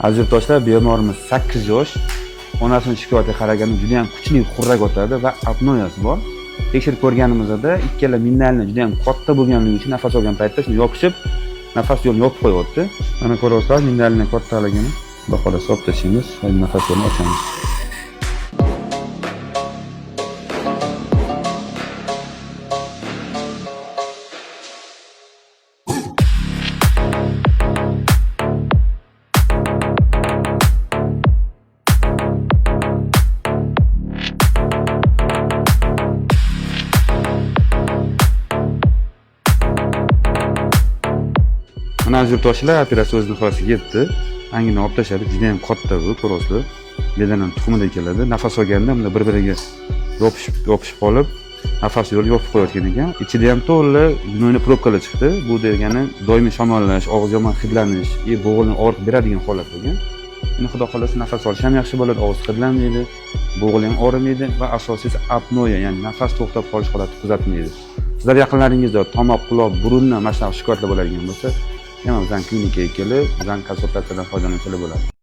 Aziz yurtdoshlar, bemorimiz 8 yosh. Onasining shikoyatiga qaraganda juda ham kuchli xurrak o'tadi va apnoyasi bor. Tekshirib ko'rganimizda ikkala minnalni juda ham katta bo'lganligi uchun nafas olgan paytda shuni yopishib, nafas yo'lini yopib qo'yapti. Mana ko'ryapsizlar, minnalning kattaligini baholab olib tashlaymiz va nafas yo'lini ochamiz. Aziz yurtdoshlar, operatsiya o'z nihoyasiga yetdi. Angini olib tashladik. Juda ham katta bu, ko'ryapsizlar. Bedanan tuxumidek keladi. Nafas olganda bunday bir-biriga yopishib qolib, nafas yo'li yopib qo'yayotgan ekan. Ichida ham to'la no'yni probkalar chiqdi. Bu degani doimiy shamollash, og'iz yomon hidlanish, bo'g'ilni og'ritib beradigan holat bo'lgan. Endi xudo xolasa nafas olish ham yaxshi bo'ladi, og'iz hidlanmaydi, bo'g'il ham og'rimaydi va asosiysi apnoya, ya'ni nafas to'xtab qolish holati kuzatilmaydi. Sizlar yaqinlaringizda tomoq, quloq, burunni mana shunaqa shikoyatlar bo'ladigan bo'lsa, yana bizning klinikaga kelib, bizning konsultatsiyadan foydalansalar bo'ladi.